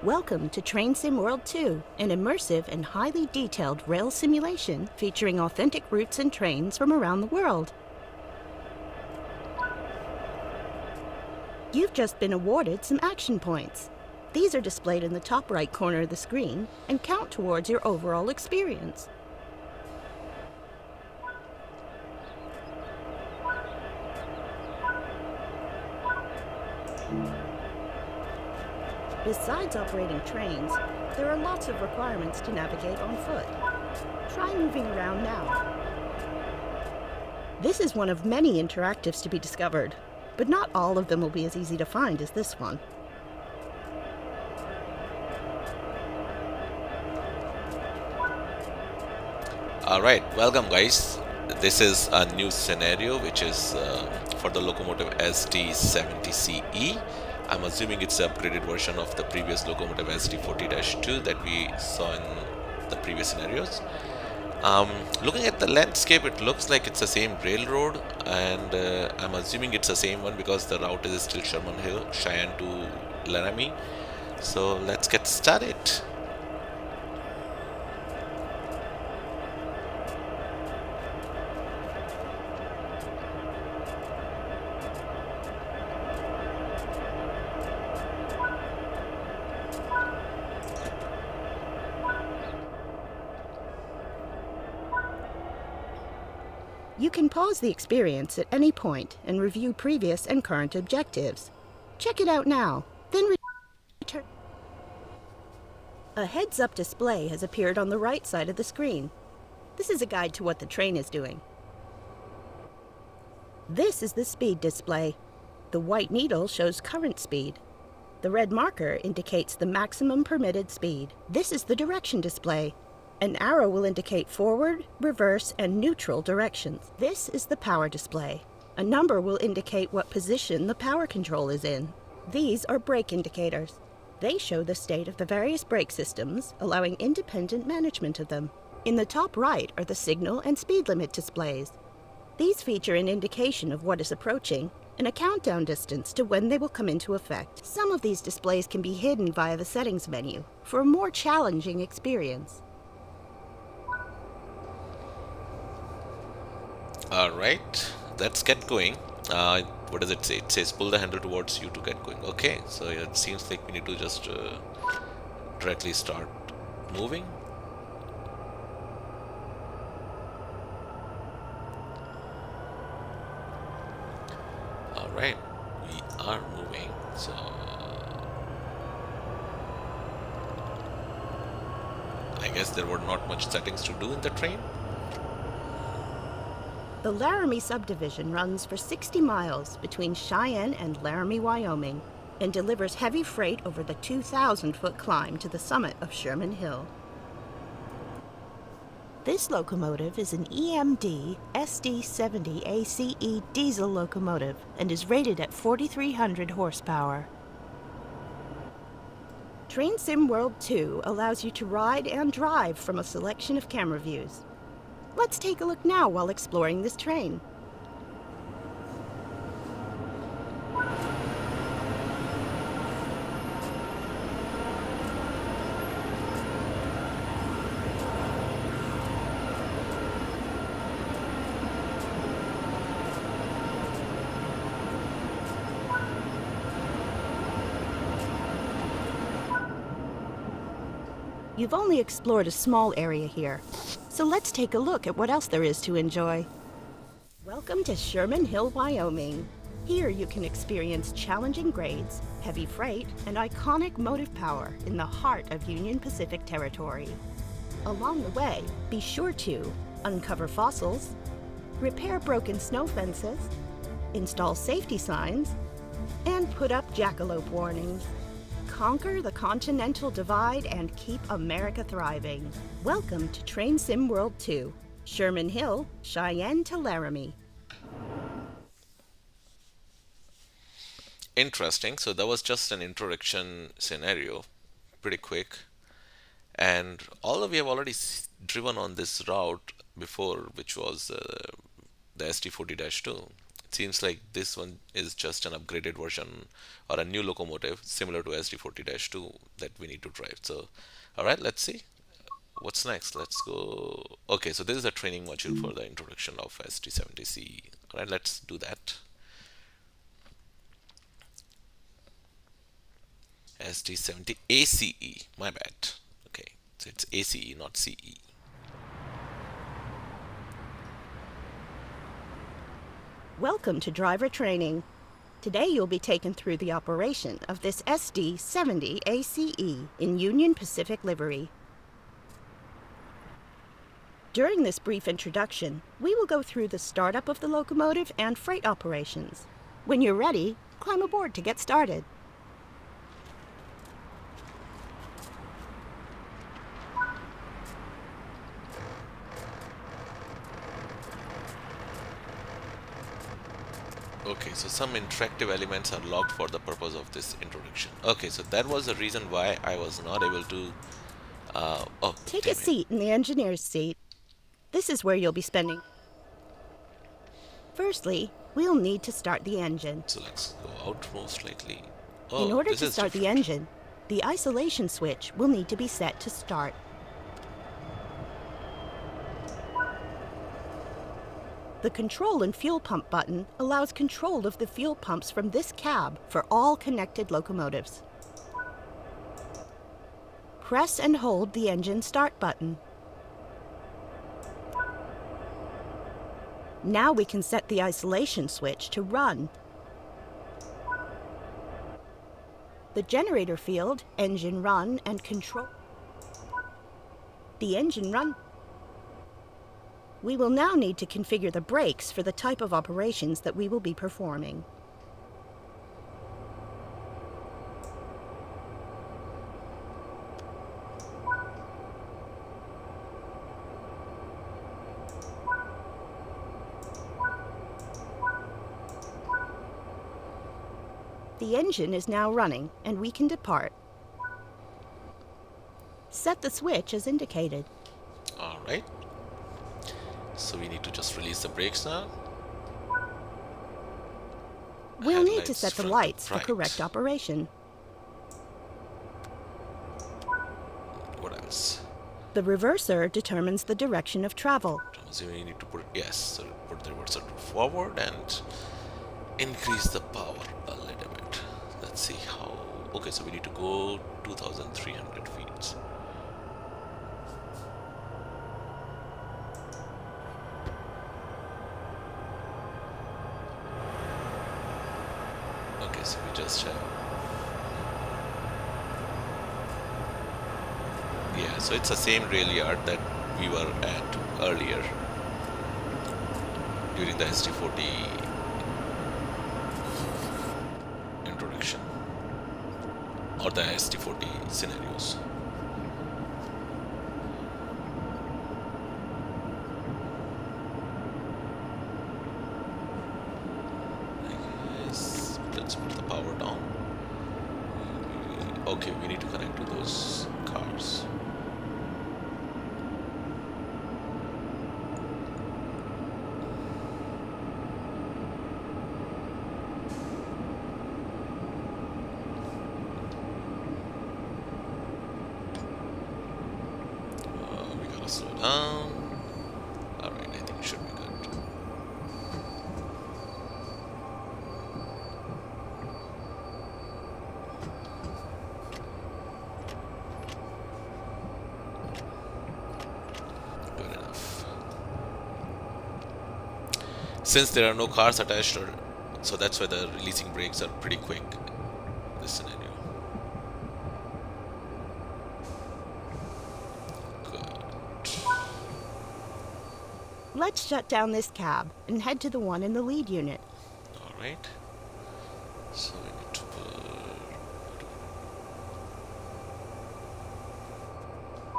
Welcome to Train Sim World 2, an immersive and highly detailed rail simulation featuring authentic routes and trains from around the world. You've just been awarded some action points. These are displayed in the top right corner of the screen and count towards your overall experience. Besides operating trains, there are lots of requirements to navigate on foot. Try moving around now. This is one of many interactives to be discovered, but not all of them will be as easy to find as this one. Alright, welcome guys. This is a new scenario which is for the Locomotive SD70CE. I'm assuming it's an upgraded version of the previous Locomotive SD40-2 that we saw in the previous scenarios. Looking at the landscape, it looks like it's the same railroad, and I'm assuming it's the same one because the route is still ShermanHills, Cheyenne to Laramie. So let's get started. You can pause the experience at any point and review previous and current objectives. Check it out now, then return. A heads-up display has appeared on the right side of the screen. This is a guide to what the train is doing. This is the speed display. The white needle shows current speed. The red marker indicates the maximum permitted speed. This is the direction display. An arrow will indicate forward, reverse, and neutral directions. This is the power display. A number will indicate what position the power control is in. These are brake indicators. They show the state of the various brake systems, allowing independent management of them. In the top right are the signal and speed limit displays. These feature an indication of what is approaching and a countdown distance to when they will come into effect. Some of these displays can be hidden via the settings menu for a more challenging experience. Alright, let's get going. What does it say? It says pull the handle towards you to get going. Okay, so it seems like we need to just directly start moving. Alright, we are moving. So I guess there were not much settings to do in the train. The Laramie subdivision runs for 60 miles between Cheyenne and Laramie, Wyoming, and delivers heavy freight over the 2,000-foot climb to the summit of Sherman Hill. This locomotive is an EMD SD70ACE diesel locomotive and is rated at 4,300 horsepower. Train Sim World 2 allows you to ride and drive from a selection of camera views. Let's take a look now while exploring this train. You've only explored a small area here, so let's take a look at what else there is to enjoy. Welcome to Sherman Hill, Wyoming. Here you can experience challenging grades, heavy freight, and iconic motive power in the heart of Union Pacific territory. Along the way, be sure to uncover fossils, repair broken snow fences, install safety signs, and put up jackalope warnings. Conquer the Continental Divide and keep America thriving. Welcome to Train Sim World 2, Sherman Hill, Cheyenne to Laramie. Interesting. So that was just an introduction scenario, pretty quick. And although we have already driven on this route before, which was the SD40-2, seems like this one is just an upgraded version or a new locomotive similar to SD40-2 that we need to drive. So, all right, let's see what's next. Let's go. Okay, so this is a training module for the introduction of SD70CE. All right, let's do that. SD70ACE, my bad. Okay, so it's ACE, not CE. Welcome to driver training. Today you'll be taken through the operation of this SD70ACE in Union Pacific livery. During this brief introduction, we will go through the startup of the locomotive and freight operations. When you're ready, climb aboard to get started. Okay, so some interactive elements are logged for the purpose of this introduction. Okay, so that was the reason why I was not able to. Take a seat in the engineer's seat. This is where you'll be spending. Firstly, we'll need to start the engine. So let's go out most likely. In order to start the engine, the isolation switch will need to be set to start. The control and fuel pump button allows control of the fuel pumps from this cab for all connected locomotives. Press and hold the engine start button. Now we can set the isolation switch to run. The generator field, engine run, and control. The engine run. We will now need to configure the brakes for the type of operations that we will be performing. The engine is now running, and we can depart. Set the switch as indicated. All right. So we need to just release the brakes now. We'll need to set the lights for correct operation. What else? The reverser determines the direction of travel. So we need to put, yes, so put the reverser forward and increase the power a little bit. Let's see how. Okay, so we need to go 2,300 feet. Okay, so we just have. Yeah, so it's the same rail yard that we were at earlier during the SD40 introduction or the SD40 scenarios. Let's put the power down. Okay, we need to connect to those cars. We gotta slow down. Alright, I think it should be good. Good enough. Since there are no cars attached, so that's why the releasing brakes are pretty quick in this scenario. Let's shut down this cab and head to the one in the lead unit. Alright. So we need to put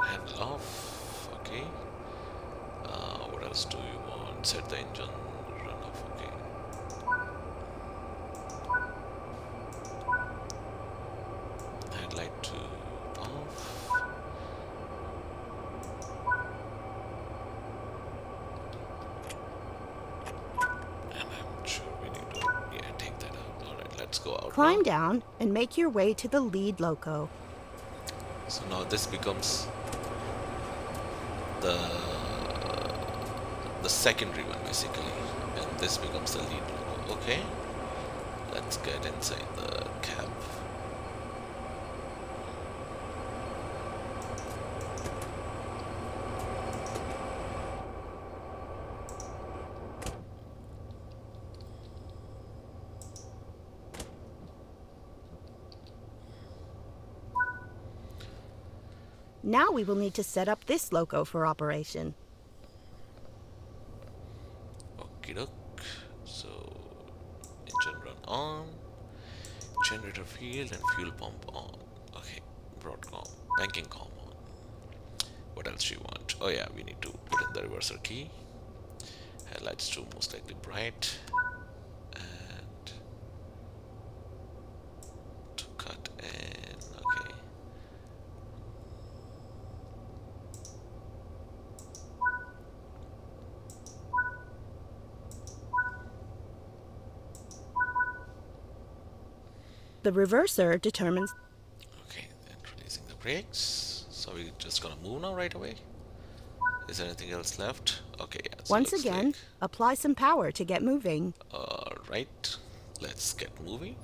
handle off. Okay. What else do you want? Set the engine run off. Okay. Headlight to off. And I'm sure we Climb down and make your way to the lead loco. So now this becomes the secondary one basically, and this becomes the lead loco. Okay, let's get inside the cab. Now we will need to set up this loco for operation. Okie doke. So engine run on, generator field and fuel pump on. Okay, broadcom, banking com on. What else do you want? Oh yeah, we need to put in the reverser key. Headlights too, most likely bright. And to cut in, okay. The reverser determines... Okay, then releasing the brakes. So we're just gonna move now right away. Is there anything else left? Okay, yeah. So Once again, apply some power to get moving. Alright, let's get moving.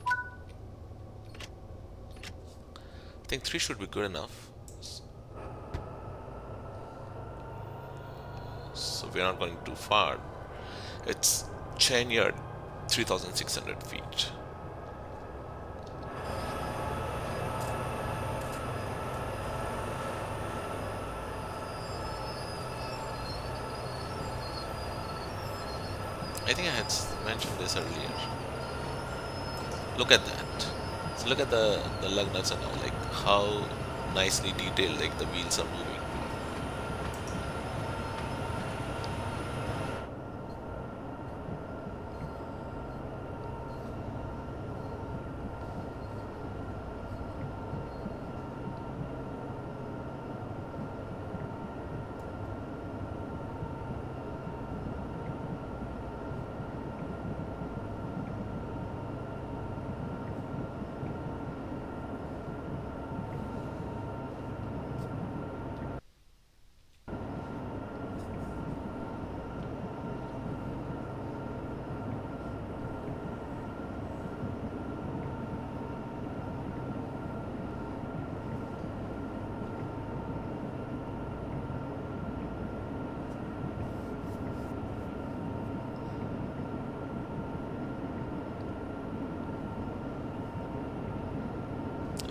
I think 3 should be good enough. So we're not going too far. It's Cheyenne, 3,600 feet. I think I had mentioned this earlier. Look at that. So look at the lug nuts and all, like how nicely detailed like the wheels are moving.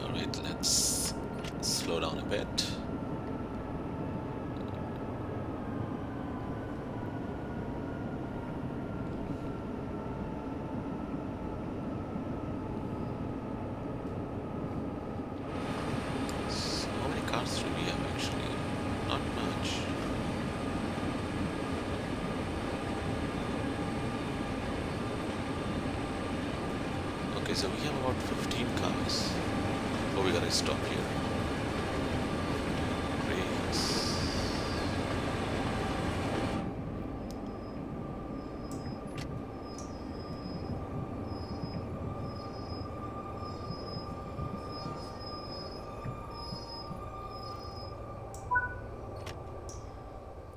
Alright, let's slow down a bit. So how many cars do we have actually? Not much. Okay, so we have about 15 cars. Oh, we gotta stop here. Brakes.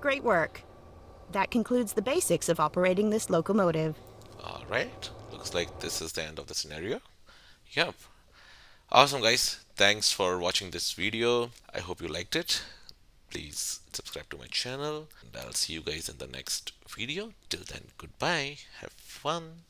Great work. That concludes the basics of operating this locomotive. Alright, looks like this is the end of the scenario. Yep. Awesome guys, thanks for watching this video. I hope you liked it. Please subscribe to my channel and I'll see you guys in the next video. Till then, goodbye, have fun.